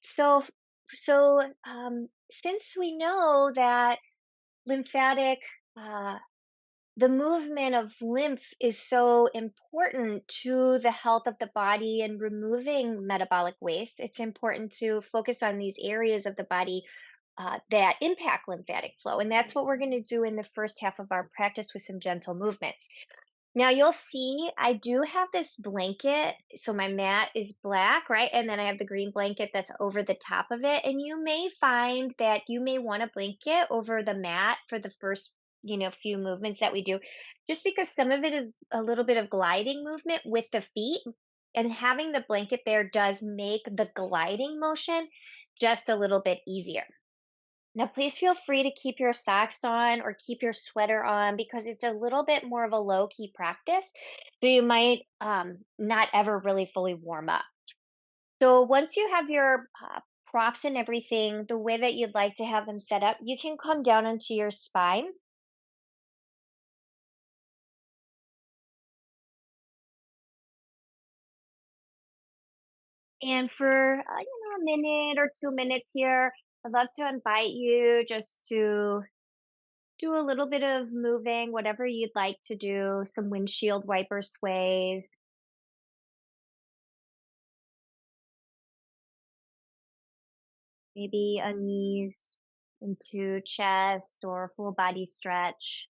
Since we know that lymphatic, uh, the movement of lymph is so important to the health of the body and removing metabolic waste, it's important to focus on these areas of the body that impact lymphatic flow. And that's what we're going to do in the first half of our practice with some gentle movements. Now you'll see I do have this blanket. So my mat is black, right? And then I have the green blanket that's over the top of it. And you may find that you may want a blanket over the mat for the first, few movements that we do, just because some of it is a little bit of gliding movement with the feet. And having the blanket there does make the gliding motion just a little bit easier. Now, please feel free to keep your socks on or keep your sweater on because it's a little bit more of a low key practice. So you might not ever really fully warm up. So once you have your props and everything, the way that you'd like to have them set up, you can come down onto your spine. And for a minute or 2 minutes here, I'd love to invite you just to do a little bit of moving, whatever you'd like to do, some windshield wiper sways. Maybe a knees into chest or full body stretch.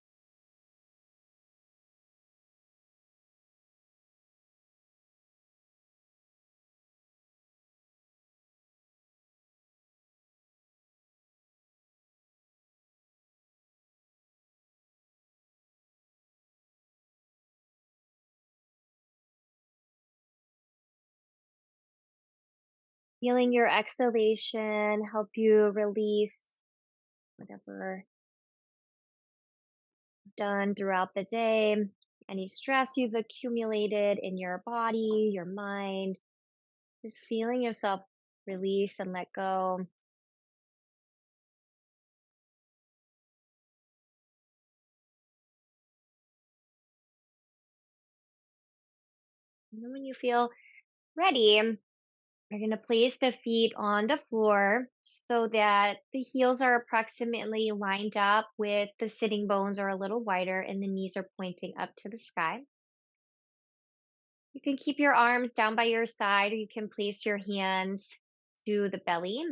Feeling your exhalation help you release whatever you've done throughout the day, any stress you've accumulated in your body, your mind, just feeling yourself release and let go. And then when you feel ready, you're going to place the feet on the floor so that the heels are approximately lined up with the sitting bones are a little wider and the knees are pointing up to the sky. You can keep your arms down by your side or you can place your hands to the belly.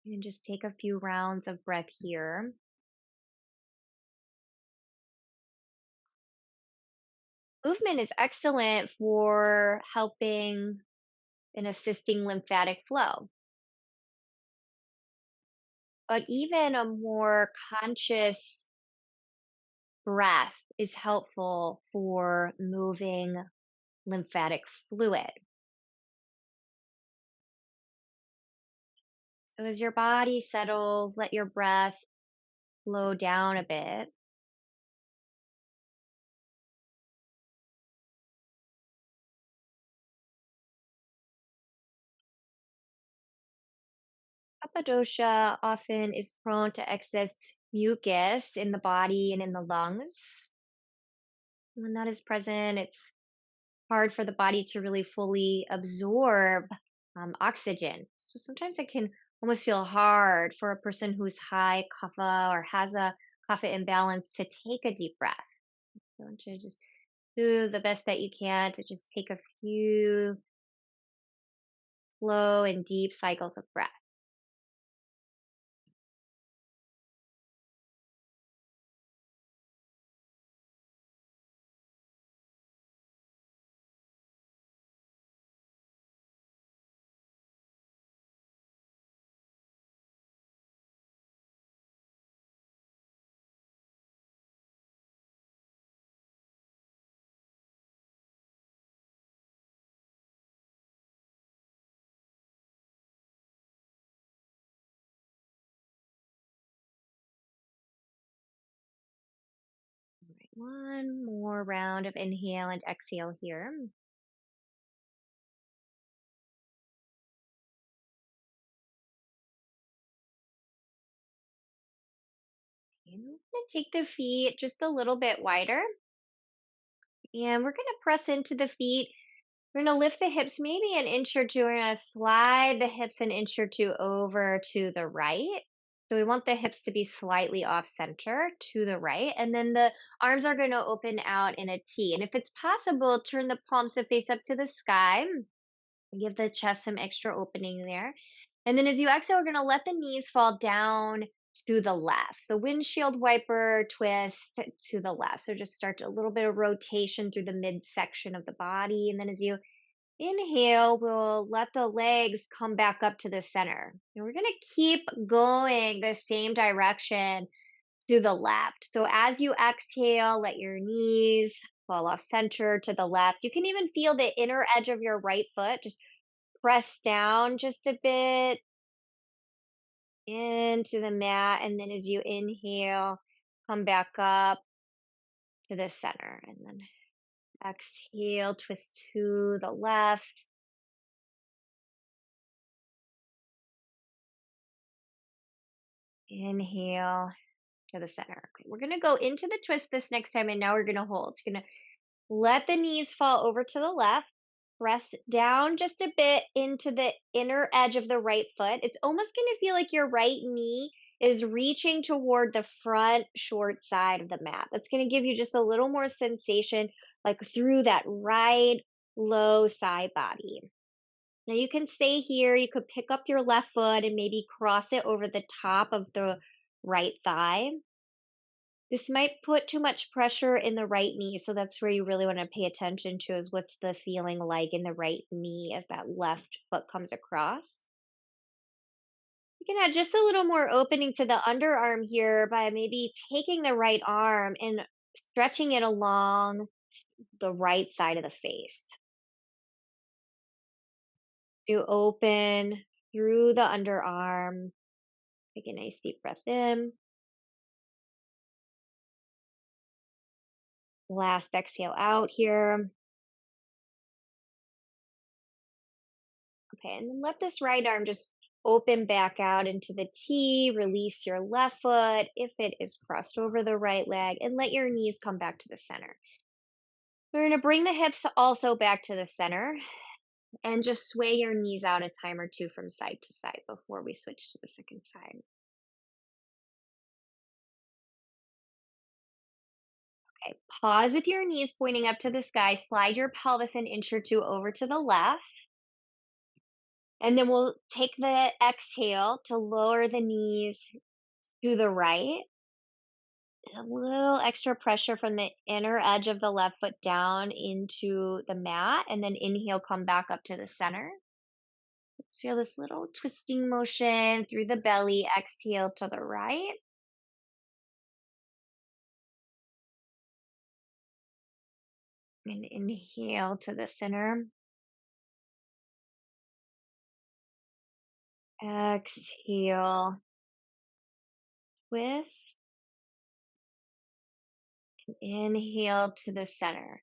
You can just take a few rounds of breath here. Movement is excellent for helping and assisting lymphatic flow, but even a more conscious breath is helpful for moving lymphatic fluid. So as your body settles, let your breath slow down a bit. Kappadosha often is prone to excess mucus in the body and in the lungs. When that is present, it's hard for the body to really fully absorb oxygen. So sometimes it can almost feel hard for a person who's high kapha or has a kapha imbalance to take a deep breath. So to just do the best that you can to just take a few slow and deep cycles of breath. All right, one more round of inhale and exhale here. And we're going to take the feet just a little bit wider. And we're going to press into the feet We're gonna lift the hips maybe an inch or two. We're gonna slide the hips an inch or two over to the right. So we want the hips to be slightly off center to the right. And then the arms are gonna open out in a T. And if it's possible, turn the palms to face up to the sky. Give the chest some extra opening there. And then as you exhale, we're gonna let the knees fall down to the left. So windshield wiper twist to the left. So just start a little bit of rotation through the midsection of the body. And then as you inhale, we'll let the legs come back up to the center. And we're going to keep going the same direction to the left. So as you exhale, let your knees fall off center to the left. You can even feel the inner edge of your right foot. Just press down just a bit into the mat. And then as you inhale, come back up to the center. And then exhale, twist to the left. Inhale to the center. Okay, we're going to go into the twist this next time, and now we're going to hold. It's going to let the knees fall over to the left. Press down just a bit into the inner edge of the right foot. It's almost going to feel like your right knee is reaching toward the front short side of the mat. That's going to give you just a little more sensation, like through that right low side body. Now you can stay here. You could pick up your left foot and maybe cross it over the top of the right thigh. This might put too much pressure in the right knee, so that's where you really want to pay attention to is what's the feeling like in the right knee as that left foot comes across. You can add just a little more opening to the underarm here by maybe taking the right arm and stretching it along the right side of the face. To open through the underarm. Take a nice deep breath in. Last exhale out here. Okay, and then let this right arm just open back out into the T. Release your left foot if it is crossed over the right leg, and let your knees come back to the center. We're going to bring the hips also back to the center and just sway your knees out a time or two from side to side before we switch to the second side. Okay, pause with your knees pointing up to the sky. Slide your pelvis an inch or two over to the left. And then we'll take the exhale to lower the knees to the right. A little extra pressure from the inner edge of the left foot down into the mat. And then inhale, come back up to the center. Let's feel this little twisting motion through the belly. Exhale to the right. And inhale to the center. Exhale, twist. Inhale to the center.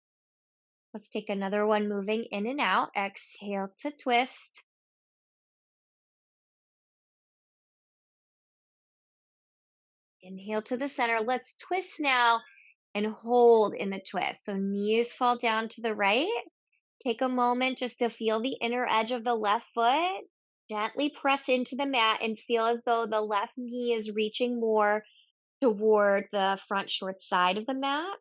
Let's take another one moving in and out. Exhale to twist. Inhale to the center. Let's twist now and hold in the twist. So knees fall down to the right. Take a moment just to feel the inner edge of the left foot. Gently press into the mat and feel as though the left knee is reaching more toward the front short side of the mat.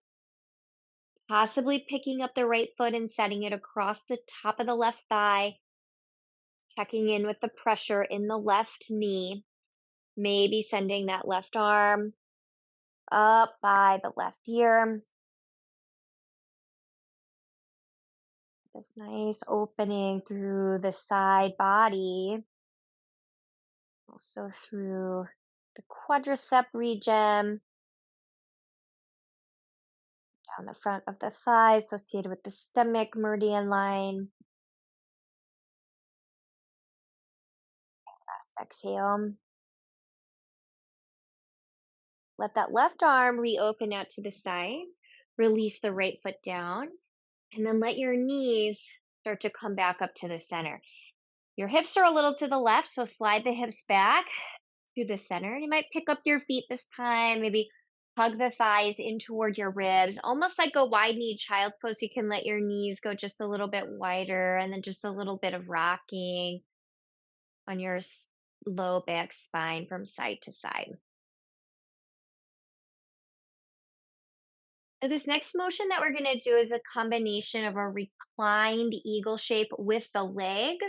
Possibly picking up the right foot and setting it across the top of the left thigh. Checking in with the pressure in the left knee. Maybe sending that left arm up by the left ear. This nice opening through the side body, also through the quadricep region, down the front of the thigh, associated with the stomach meridian line. Last exhale. Let that left arm reopen out to the side. Release the right foot down. And then let your knees start to come back up to the center. Your hips are a little to the left, so slide the hips back to the center. You might pick up your feet this time, maybe Hug the thighs in toward your ribs, almost like a wide knee child's pose. You can let your knees go just a little bit wider and then just a little bit of rocking on your low back spine from side to side. Now, this next motion that we're going to do is a combination of a reclined eagle shape with the legs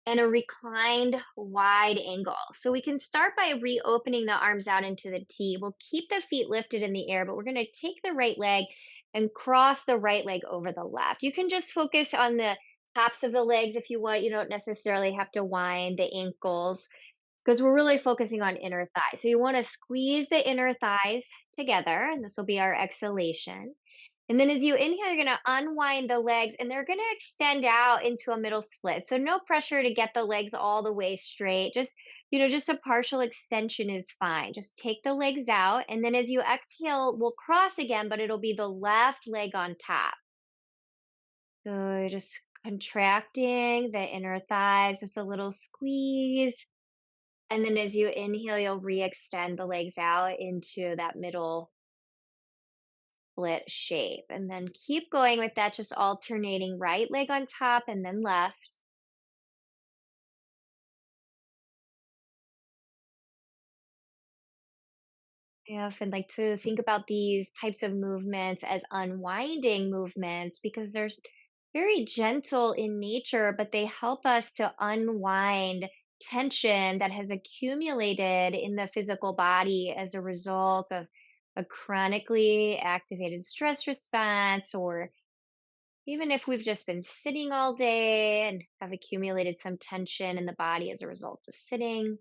and a reclined wide angle. So we can start by reopening the arms out into the T. We'll keep the feet lifted in the air, but we're going to take the right leg and cross the right leg over the left. You can just focus on the tops of the legs if you want. You don't necessarily have to wind the ankles because we're really focusing on inner thighs. So you want to squeeze the inner thighs together, and this will be our exhalation. And then as you inhale, you're going to unwind the legs and they're going to extend out into a middle split. So no pressure to get the legs all the way straight. Just a partial extension is fine. Just take the legs out. And then as you exhale, we'll cross again, but it'll be the left leg on top. So you're just contracting the inner thighs, just a little squeeze. And then as you inhale, you'll re-extend the legs out into that middle split shape. And then keep going with that, just alternating right leg on top and then left. I often like to think about these types of movements as unwinding movements because they're very gentle in nature, but they help us to unwind tension that has accumulated in the physical body as a result of a chronically activated stress response, or even if we've just been sitting all day and have accumulated some tension in the body as a result of sitting.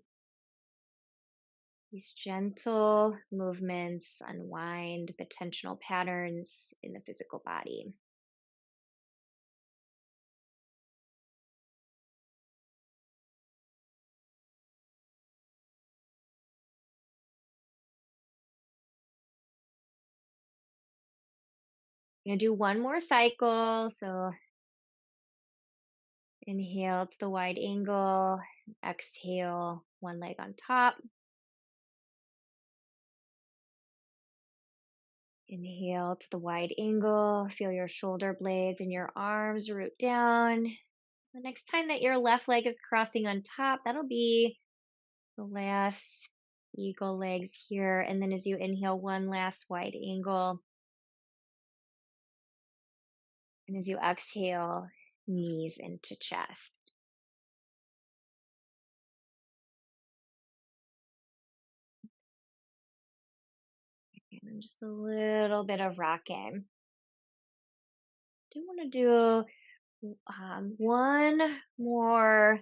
These gentle movements unwind the tensional patterns in the physical body. I'm going to do one more cycle. So inhale to the wide angle, exhale, one leg on top. Inhale to the wide angle, feel your shoulder blades and your arms root down. The next time that your left leg is crossing on top, that'll be the last eagle legs here. And then as you inhale, one last wide angle. And as you exhale, knees into chest. And then just a little bit of rocking. Do want to do one more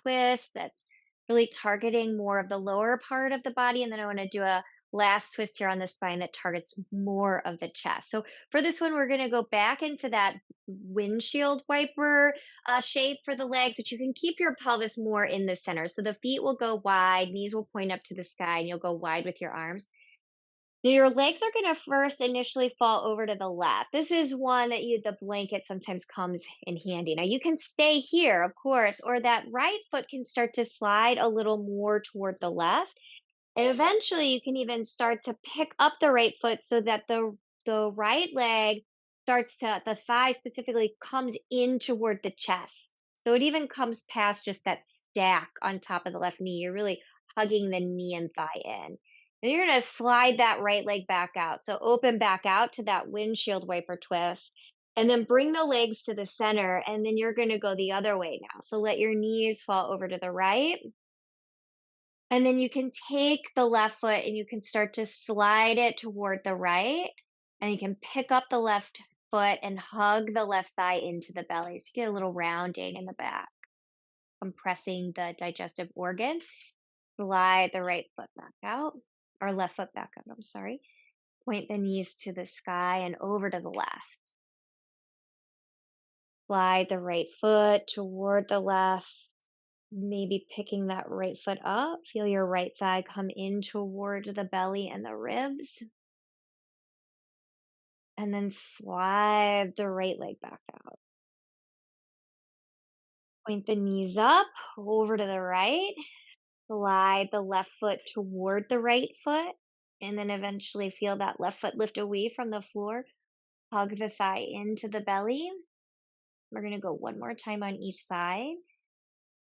twist that's really targeting more of the lower part of the body. And then I want to do a last twist here on the spine that targets more of the chest. So for this one, we're going to go back into that windshield wiper shape for the legs, but you can keep your pelvis more in the center. So the feet will go wide, knees will point up to the sky, and you'll go wide with your arms. Now your legs are going to first initially fall over to the left. This is one that the blanket sometimes comes in handy. Now you can stay here, of course, or that right foot can start to slide a little more toward the left. And eventually you can even start to pick up the right foot so that the right leg the thigh specifically comes in toward the chest. So it even comes past just that stack on top of the left knee. You're really hugging the knee and thigh in. And you're going to slide that right leg back out. So open back out to that windshield wiper twist. And then bring the legs to the center. And then you're going to go the other way now. So let your knees fall over to the right. And then you can take the left foot and you can start to slide it toward the right. And you can pick up the left foot and hug the left thigh into the belly. So you get a little rounding in the back, compressing the digestive organ. Slide the right foot back out, or left foot back up, I'm sorry. Point the knees to the sky and over to the left. Slide the right foot toward the left, maybe picking that right foot up. Feel your right thigh come in toward the belly and the ribs. And then slide the right leg back out. Point the knees up over to the right. Slide the left foot toward the right foot And then eventually feel that left foot lift away from the floor. Hug the thigh into the belly. We're going to go one more time on each side.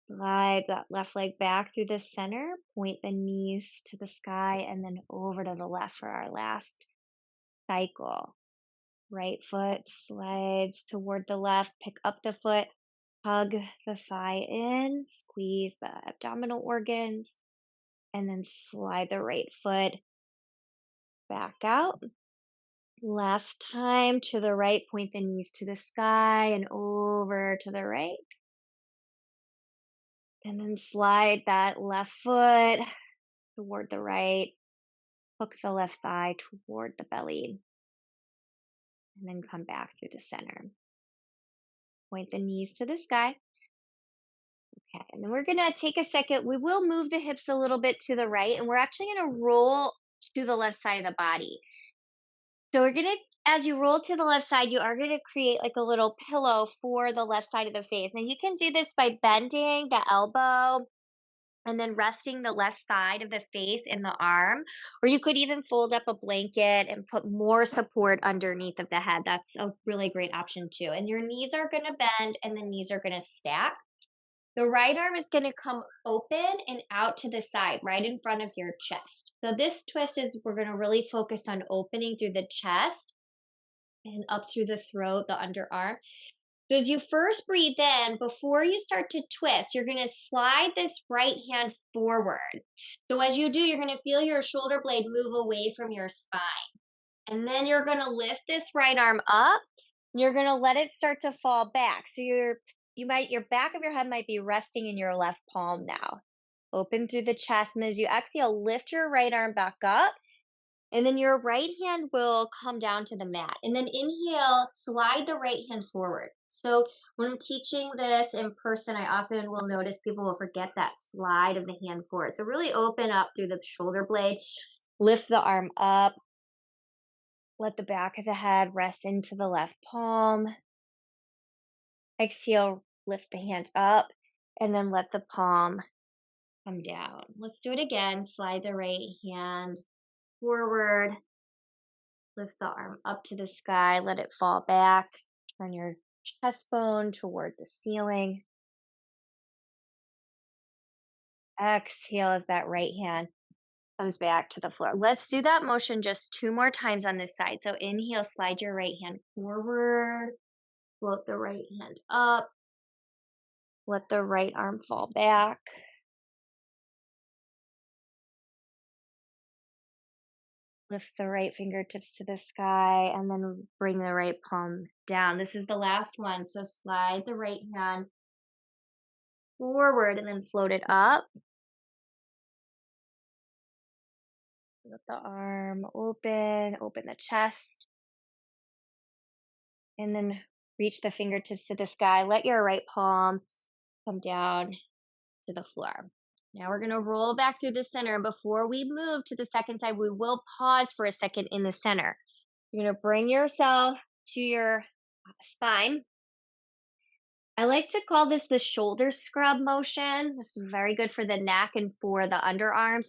Slide that left leg back through the center. Point the knees to the sky and then over to the left for our last cycle. Right foot slides toward the left. Pick up the foot. Hug the thigh in. Squeeze the abdominal organs. And then slide the right foot back out. Last time to the right, point the knees to the sky and over to the right. And then slide that left foot toward the right. Hook the left thigh toward the belly. And then come back through the center. Point the knees to the sky. Okay, and then we're going to take a second. We will move the hips a little bit to the right, and we're actually going to roll to the left side of the body. So we're going to, as you roll to the left side, you are going to create like a little pillow for the left side of the face. Now you can do this by bending the elbow and then resting the left side of the face in the arm, or you could even fold up a blanket and put more support underneath of the head. That's a really great option too. And your knees are going to bend and the knees are going to stack. The right arm is going to come open and out to the side, right in front of your chest. So this twist is we're going to really focus on opening through the chest and up through the throat, the underarm. So as you first breathe in, before you start to twist, you're going to slide this right hand forward. So as you do, you're going to feel your shoulder blade move away from your spine. And then you're going to lift this right arm up. And you're going to let it start to fall back. So your back of your head might be resting in your left palm now. Open through the chest, and as you exhale, lift your right arm back up. And then your right hand will come down to the mat. And then inhale, slide the right hand forward. So when I'm teaching this in person, I often will notice people will forget that slide of the hand forward. So really open up through the shoulder blade, lift the arm up, let the back of the head rest into the left palm. Exhale, lift the hand up, and then let the palm come down. Let's do it again. Slide the right hand forward. Lift the arm up to the sky, let it fall back. Turn your chest bone toward the ceiling. Exhale as that right hand comes back to the floor. Let's do that motion just 2 more times on this side. So inhale, slide your right hand forward. Float the right hand up. Let the right arm fall back. Lift the right fingertips to the sky and then bring the right palm down. This is the last one. So slide the right hand forward and then float it up. Let the arm open the chest, and then reach the fingertips to the sky. Let your right palm come down to the floor. Now we're going to roll back through the center. Before we move to the second side, we will pause for a second in the center. You're going to bring yourself to your spine. I like to call this the shoulder scrub motion. This is very good for the neck and for the underarms.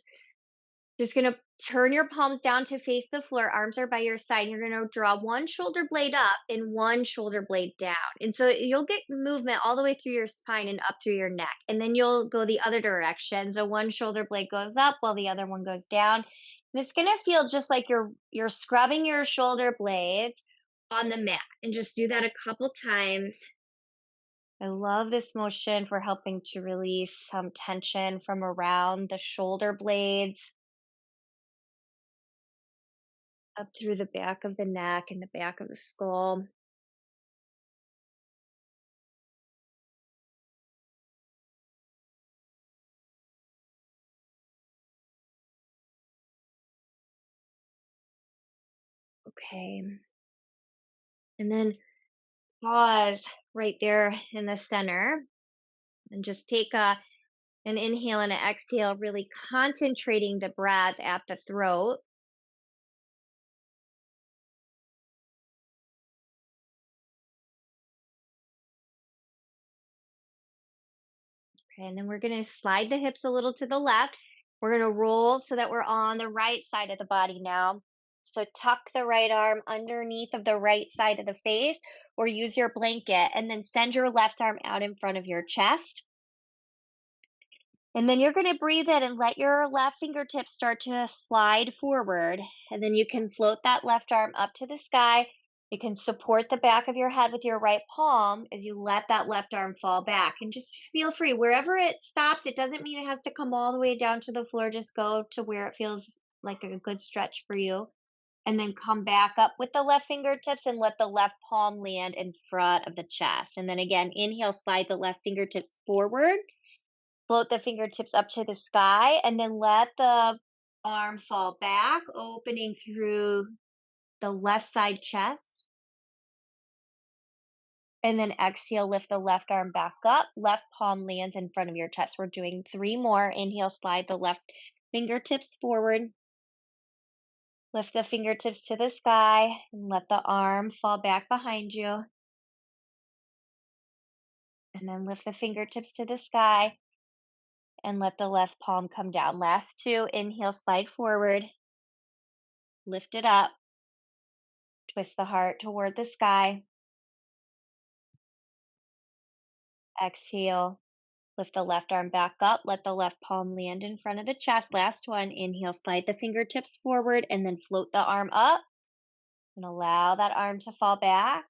Just gonna turn your palms down to face the floor. Arms are by your side. You're gonna draw one shoulder blade up and one shoulder blade down. And so you'll get movement all the way through your spine and up through your neck. And then you'll go the other direction. So one shoulder blade goes up while the other one goes down. And it's gonna feel just like you're scrubbing your shoulder blades on the mat. And just do that a couple times. I love this motion for helping to release some tension from around the shoulder blades, up through the back of the neck and the back of the skull. Okay. And then pause right there in the center and just take an inhale and an exhale, really concentrating the breath at the throat. Okay, and then we're going to slide the hips a little to the left. We're going to roll so that we're on the right side of the body now. So tuck the right arm underneath of the right side of the face or use your blanket and then send your left arm out in front of your chest. And then you're going to breathe in and let your left fingertips start to slide forward. And then you can float that left arm up to the sky. You can support the back of your head with your right palm as you let that left arm fall back. And just feel free. Wherever it stops, it doesn't mean it has to come all the way down to the floor. Just go to where it feels like a good stretch for you. And then come back up with the left fingertips and let the left palm land in front of the chest. And then again, inhale, slide the left fingertips forward. Float the fingertips up to the sky and then let the arm fall back, opening through the left side chest. And then exhale, lift the left arm back up. Left palm lands in front of your chest. We're doing 3 more. Inhale, slide the left fingertips forward. Lift the fingertips to the sky and let the arm fall back behind you. And then lift the fingertips to the sky and let the left palm come down. Last 2. Inhale, slide forward. Lift it up. Twist the heart toward the sky. Exhale. Lift the left arm back up. Let the left palm land in front of the chest. Last one. Inhale, slide the fingertips forward and then float the arm up. And allow that arm to fall back.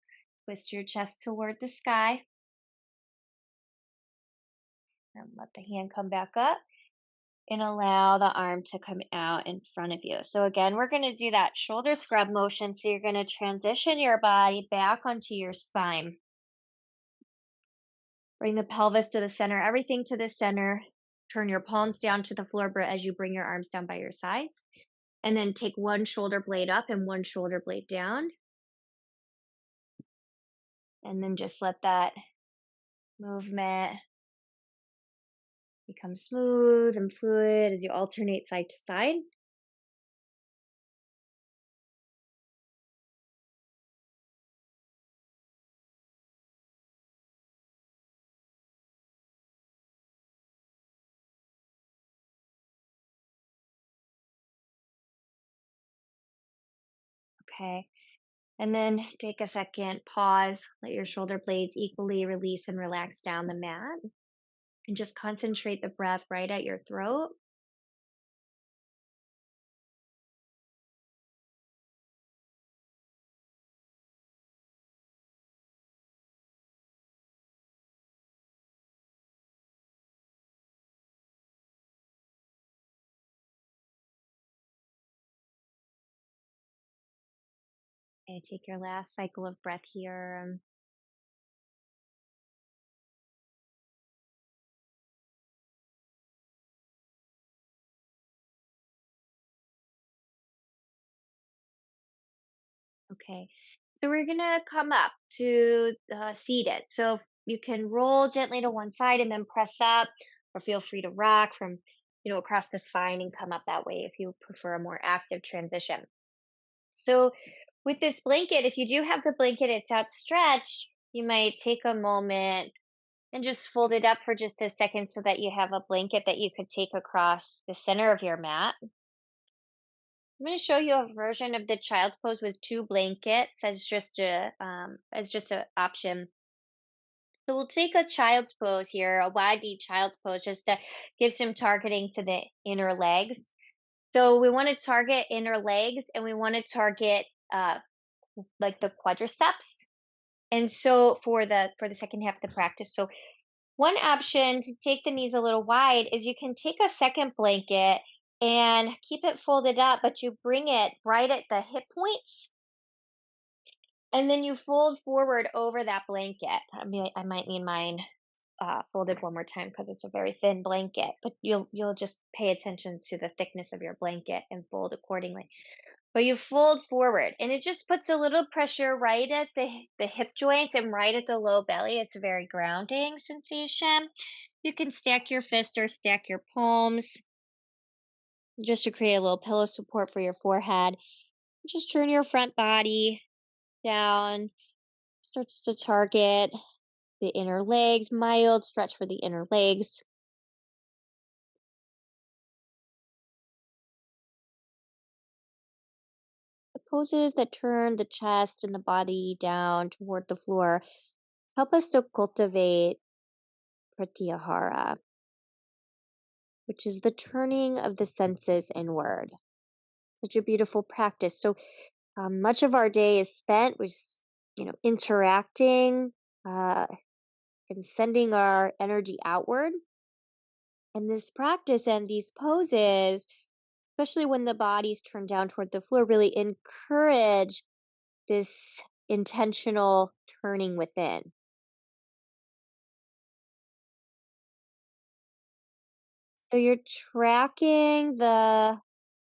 Twist your chest toward the sky. And let the hand come back up. And allow the arm to come out in front of you. So again, we're going to do that shoulder scrub motion. So you're going to transition your body back onto your spine. Bring the pelvis to the center, everything to the center. Turn your palms down to the floor as you bring your arms down by your sides. And then take one shoulder blade up and one shoulder blade down. And then just let that movement become smooth and fluid as you alternate side to side. Okay. And then take a second, pause, let your shoulder blades equally release and relax down the mat. And just concentrate the breath right at your throat. And take your last cycle of breath here. Okay. So we're gonna come up to seated. So you can roll gently to one side and then press up, or feel free to rock from, across the spine and come up that way if you prefer a more active transition. So with this blanket, if you do have the blanket, it's outstretched, you might take a moment and just fold it up for just a second so that you have a blanket that you could take across the center of your mat. I'm going to show you a version of the child's pose with 2 blankets as just an option. So we'll take a child's pose here, a wide knee child's pose, just to give some targeting to the inner legs. So we want to target inner legs, and we want to target like the quadriceps. And so for the second half of the practice, so one option to take the knees a little wide is you can take a second blanket and keep it folded up, but you bring it right at the hip points. And then you fold forward over that blanket. I might need mine folded one more time because it's a very thin blanket, but you'll just pay attention to the thickness of your blanket and fold accordingly. But you fold forward, and it just puts a little pressure right at the hip joints and right at the low belly. It's a very grounding sensation. You can stack your fists or stack your palms just to create a little pillow support for your forehead. Just turn your front body down, starts to target the inner legs, mild stretch for the inner legs. poses that turn the chest and the body down toward the floor help us to cultivate pratyahara, which is the turning of the senses inward. Such a beautiful practice. So much of our day is spent with, interacting uh, and sending our energy outward. And this practice and these poses, especially when the body's turned down toward the floor, really encourage this intentional turning within. So you're tracking the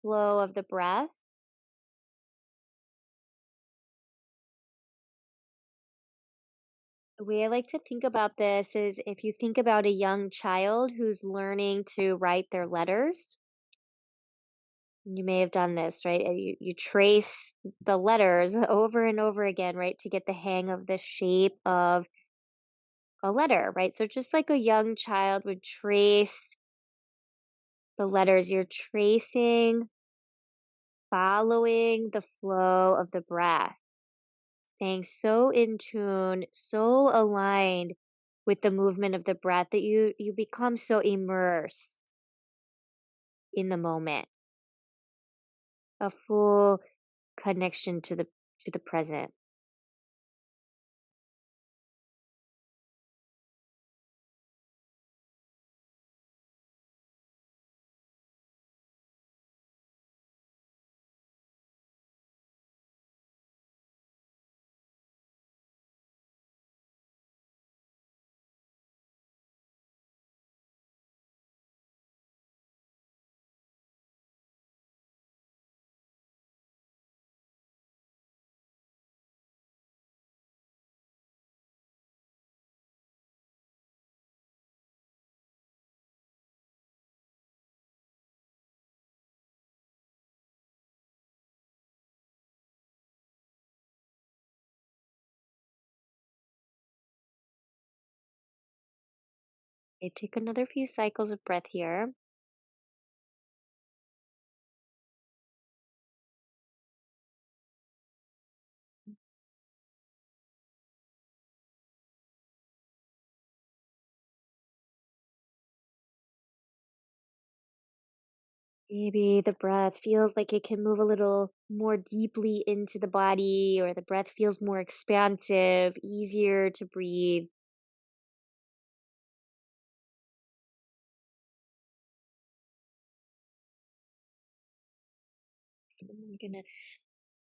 flow of the breath. The way I like to think about this is if you think about a young child who's learning to write their letters, you may have done this, right? And you trace the letters over and over again, right, to get the hang of the shape of a letter, right? So just like a young child would trace the letters, you're tracing, following the flow of the breath, staying so in tune, so aligned with the movement of the breath that you become so immersed in the moment, a full connection to the present. Okay, take another few cycles of breath here. Maybe the breath feels like it can move a little more deeply into the body, or the breath feels more expansive, easier to breathe. I'm gonna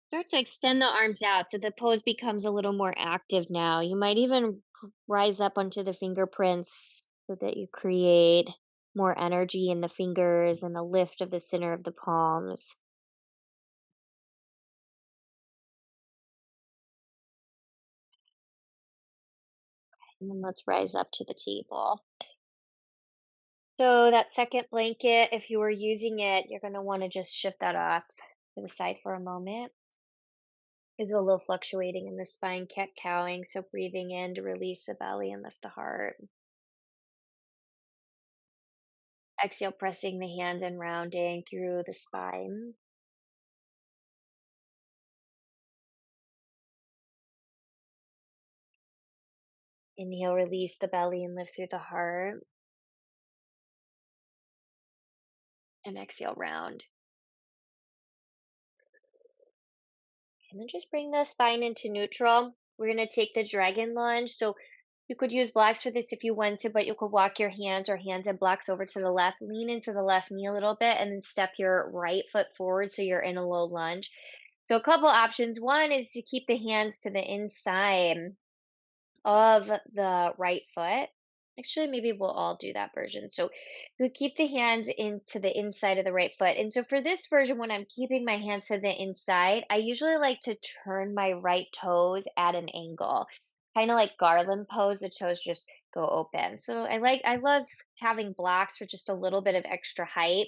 start to extend the arms out so the pose becomes a little more active now. You might even rise up onto the fingerprints so that you create more energy in the fingers and a lift of the center of the palms. And then let's rise up to the table. So that second blanket, if you were using it, you're going to want to just shift that off to the side for a moment. It's a little fluctuating in the spine, cat cowing. So breathing in to release the belly and lift the heart. Exhale, pressing the hands and rounding through the spine. Inhale, release the belly and lift through the heart. And exhale, round. And then just bring the spine into neutral. We're going to take the dragon lunge. So you could use blocks for this if you want to, but you could walk your hands or hands and blocks over to the left, lean into the left knee a little bit, and then step your right foot forward so you're in a low lunge. So a couple options. One is to keep the hands to the inside of the right foot. Actually, maybe we'll all do that version. So you keep the hands into the inside of the right foot. And so for this version, when I'm keeping my hands to the inside, I usually like to turn my right toes at an angle, kind of like garland pose. The toes just go open. So I love having blocks for just a little bit of extra height.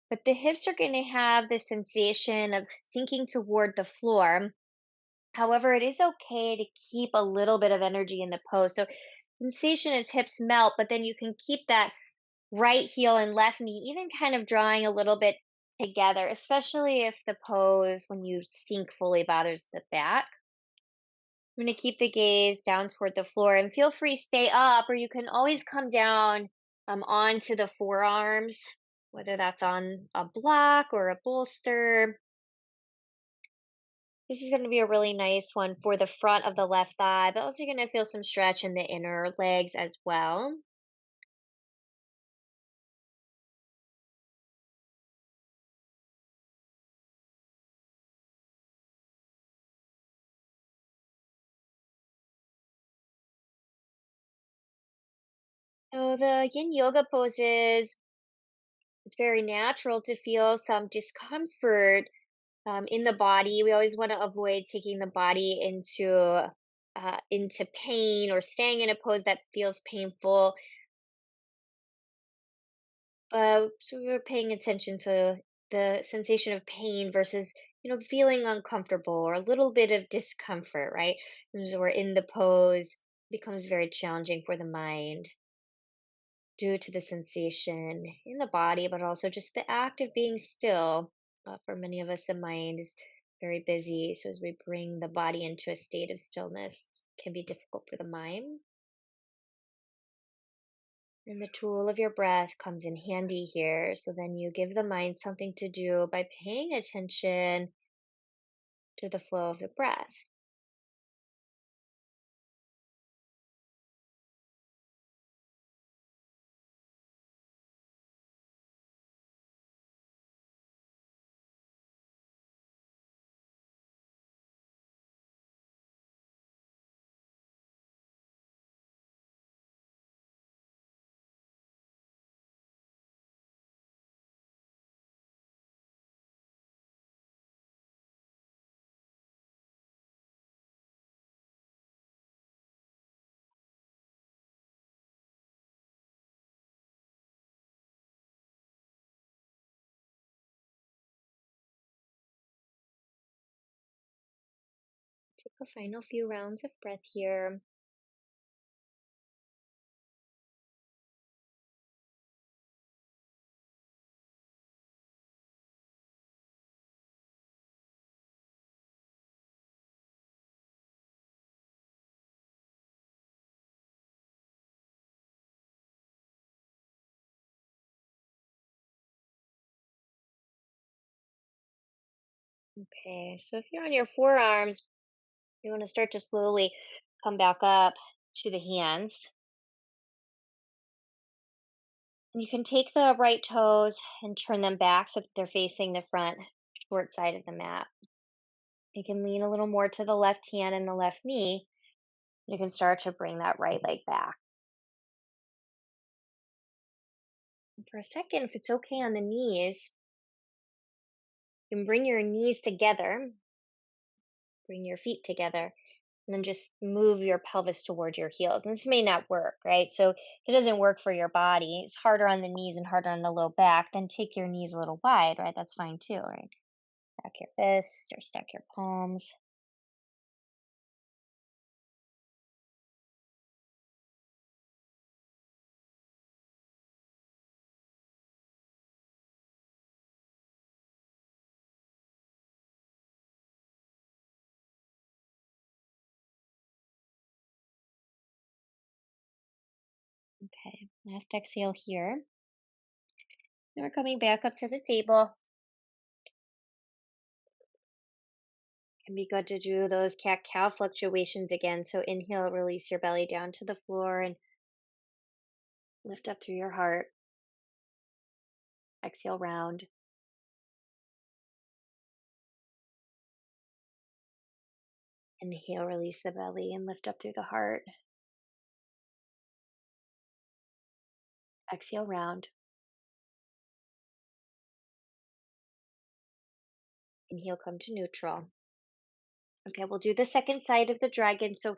But the hips are going to have this sensation of sinking toward the floor. However, it is okay to keep a little bit of energy in the pose. So sensation is hips melt, but then you can keep that right heel and left knee even kind of drawing a little bit together, especially if the pose when you sink fully bothers the back. I'm going to keep the gaze down toward the floor and feel free stay up, or you can always come down onto the forearms, whether that's on a block or a bolster. This is going to be a really nice one for the front of the left thigh, but also you're going to feel some stretch in the inner legs as well. So the yin yoga poses, it's very natural to feel some discomfort in the body. We always want to avoid taking the body into pain or staying in a pose that feels painful. So we're paying attention to the sensation of pain versus feeling uncomfortable or a little bit of discomfort, right? As we're in the pose, becomes very challenging for the mind due to the sensation in the body, but also just the act of being still. For many of us, the mind is very busy. So, as we bring the body into a state of stillness, it can be difficult for the mind. And the tool of your breath comes in handy here. So, then you give the mind something to do by paying attention to the flow of the breath. Take a final few rounds of breath here. Okay, so if you're on your forearms, you want to start to slowly come back up to the hands. And you can take the right toes and turn them back so that they're facing the front short side of the mat. You can lean a little more to the left hand and the left knee. You can start to bring that right leg back. And for a second, if it's okay on the knees, you can bring your knees together, bring your feet together, and then just move your pelvis towards your heels. And this may not work, right? So if it doesn't work for your body, it's harder on the knees and harder on the low back, then take your knees a little wide, right? That's fine too, right? Stack your fists or stack your palms. Okay, last exhale here. And we're coming back up to the table. Can be good to do those cat cow fluctuations again. So inhale, release your belly down to the floor and lift up through your heart. Exhale, round. Inhale, release the belly and lift up through the heart. Exhale, round. Inhale, come to neutral. Okay, we'll do the second side of the dragon. So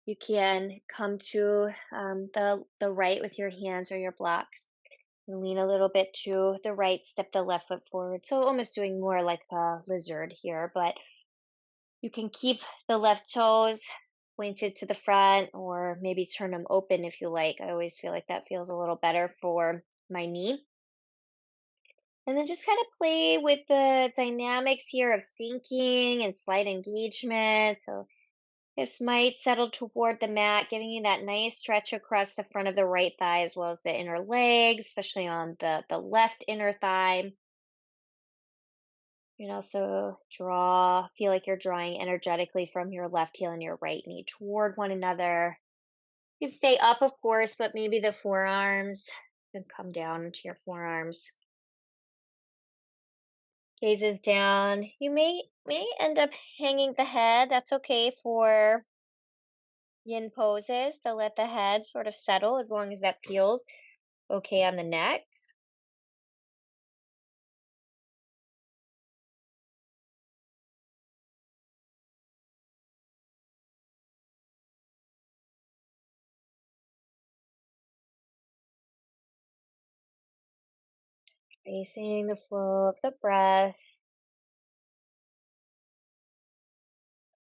you can come to the right with your hands or your blocks. And lean a little bit to the right, step the left foot forward. So almost doing more like a lizard here, but you can keep the left toes pointed to the front or maybe turn them open if you like. I always feel like that feels a little better for my knee. And then just kind of play with the dynamics here of sinking and slight engagement. So hips might settle toward the mat, giving you that nice stretch across the front of the right thigh as well as the inner leg, especially on the left inner thigh. You can also feel like you're drawing energetically from your left heel and your right knee toward one another. You can stay up, of course, but maybe the forearms can come down into your forearms. Gazes down. You may end up hanging the head. That's okay for yin poses to let the head sort of settle as long as that feels okay on the neck. Tracing the flow of the breath.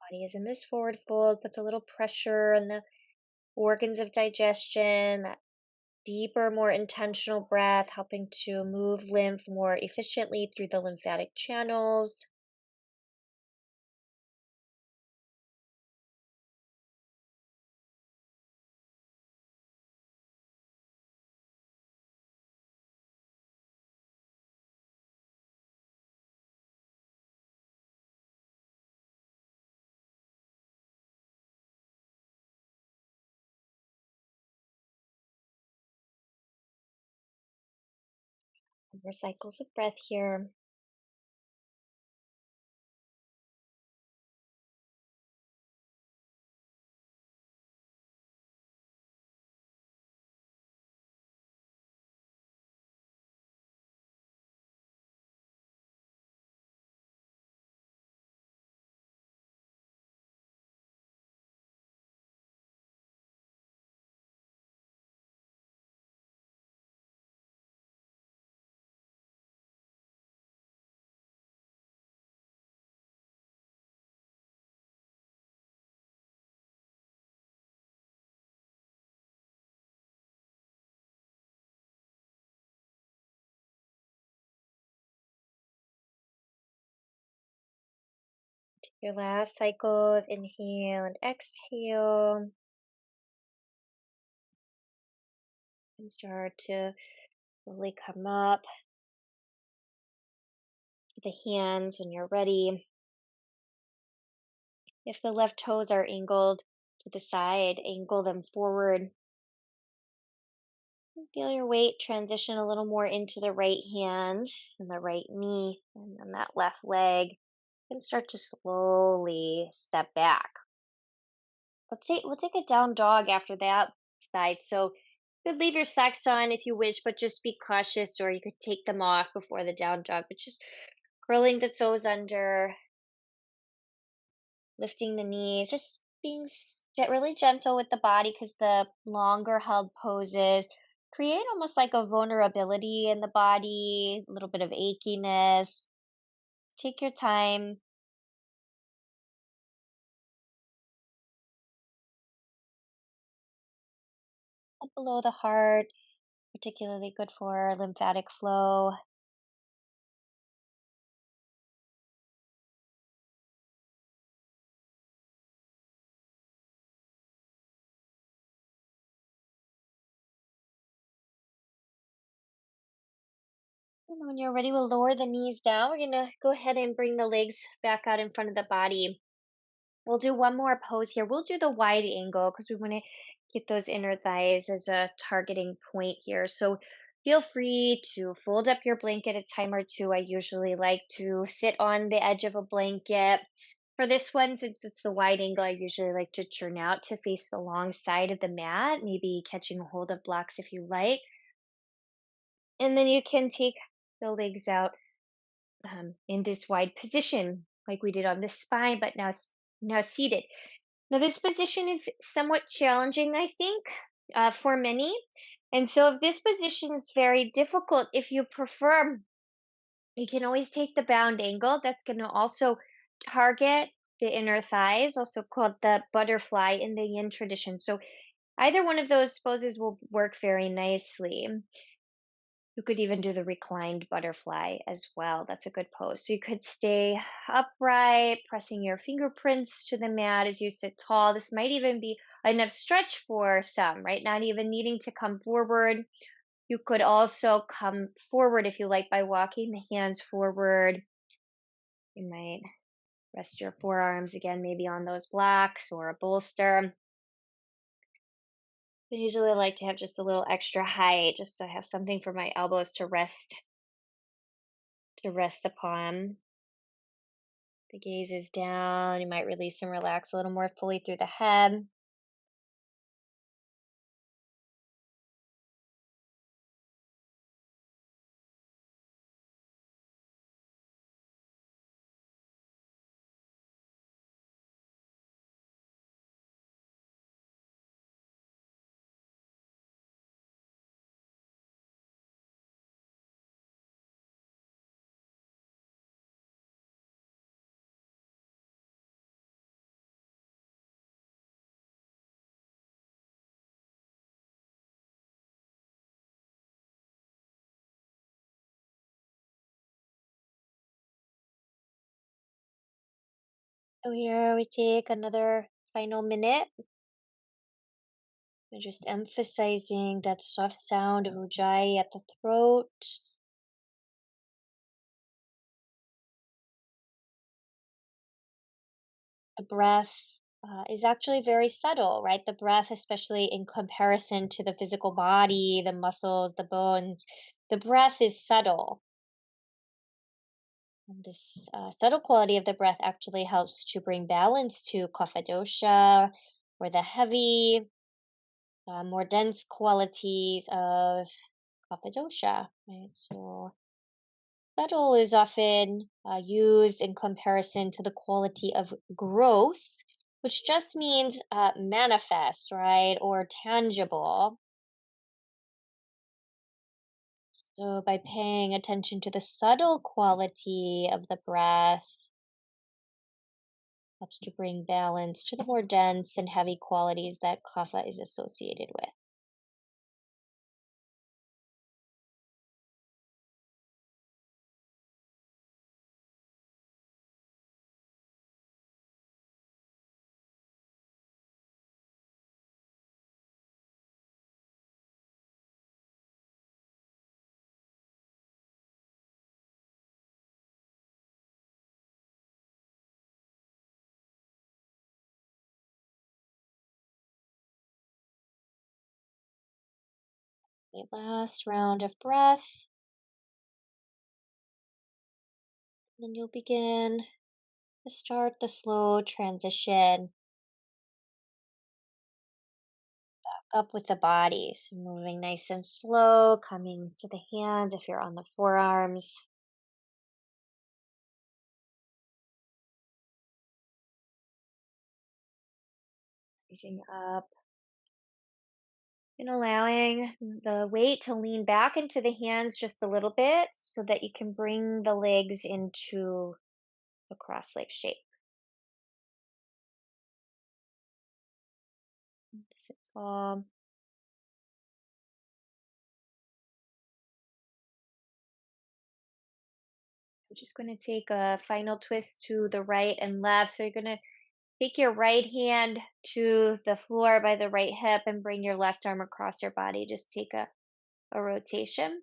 Body is in this forward fold, puts a little pressure on the organs of digestion. That deeper, more intentional breath, helping to move lymph more efficiently through the lymphatic channels. More cycles of breath here. Your last cycle of inhale and exhale. And start to slowly come up to the hands when you're ready. If the left toes are angled to the side, angle them forward. Feel your weight transition a little more into the right hand and the right knee, and then that left leg. And start to slowly step back. We'll take a down dog after that side. So you could leave your socks on if you wish, but just be cautious, or you could take them off before the down dog. But just curling the toes under, lifting the knees, just being really gentle with the body because the longer held poses create almost like a vulnerability in the body, a little bit of achiness. Take your time. Up below the heart, particularly good for lymphatic flow. And when you're ready, we'll lower the knees down. We're gonna go ahead and bring the legs back out in front of the body. We'll do one more pose here. We'll do the wide angle because we want to get those inner thighs as a targeting point here. So feel free to fold up your blanket a time or two. I usually like to sit on the edge of a blanket. For this one, since it's the wide angle, I usually like to turn out to face the long side of the mat, maybe catching a hold of blocks if you like. And then you can take the legs out in this wide position, like we did on the spine, but now seated. Now this position is somewhat challenging, I think, for many. And so if this position is very difficult, if you prefer, you can always take the bound angle. That's going to also target the inner thighs, also called the butterfly in the yin tradition. So either one of those poses will work very nicely. You could even do the reclined butterfly as well. That's a good pose. So you could stay upright, pressing your fingerprints to the mat as you sit tall. This might even be enough stretch for some, right? Not even needing to come forward. You could also come forward if you like by walking the hands forward. You might rest your forearms again, maybe on those blocks or a bolster. I usually like to have just a little extra height, just so I have something for my elbows to rest upon. The gaze is down. You might release and relax a little more fully through the head. So here we take another final minute. We're just emphasizing that soft sound of ujjayi at the throat. The breath is actually very subtle, right? The breath, especially in comparison to the physical body, the muscles, the bones, the breath is subtle. And this subtle quality of the breath actually helps to bring balance to kapha dosha, or the heavy, more dense qualities of kapha dosha. Right? So subtle is often used in comparison to the quality of gross, which just means manifest, right, or tangible. So by paying attention to the subtle quality of the breath, helps to bring balance to the more dense and heavy qualities that kapha is associated with. Okay, last round of breath. Then you'll begin to start the slow transition up with the body. So moving nice and slow, coming to the hands if you're on the forearms, raising up and allowing the weight to lean back into the hands just a little bit so that you can bring the legs into the cross leg shape. Sit tall. We're just going to take a final twist to the right and left. So you're going to take your right hand to the floor by the right hip and bring your left arm across your body. Just take a rotation.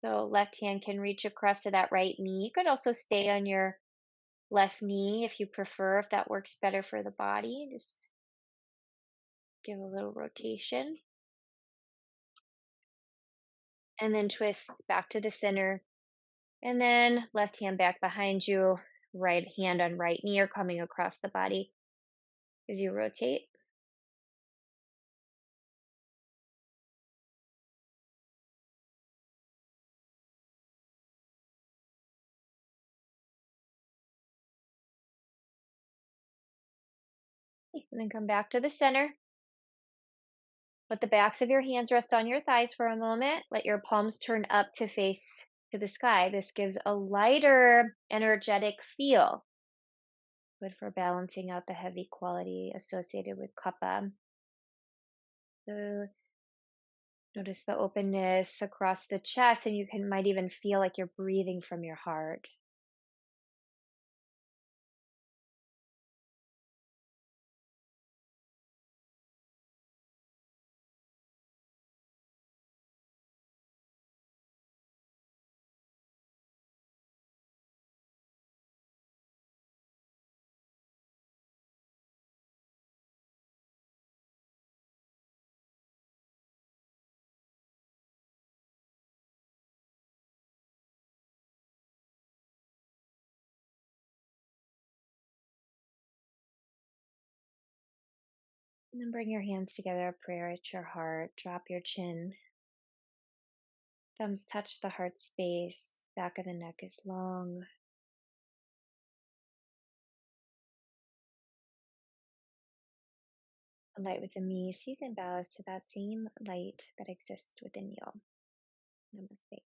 So left hand can reach across to that right knee. You could also stay on your left knee if you prefer, if that works better for the body. Just give a little rotation. And then twist back to the center. And then left hand back behind you, right hand on right knee or coming across the body as you rotate. And then come back to the center. Let the backs of your hands rest on your thighs for a moment. Let your palms turn up to face to the sky. This gives a lighter, energetic feel. Good for balancing out the heavy quality associated with kapha. So Notice the openness across the chest, and you can might even feel like you're breathing from your heart. And then bring your hands together, a prayer at your heart. Drop your chin. Thumbs touch the heart space. Back of the neck is long. A light within me sees and bows to that same light that exists within you. Namaste.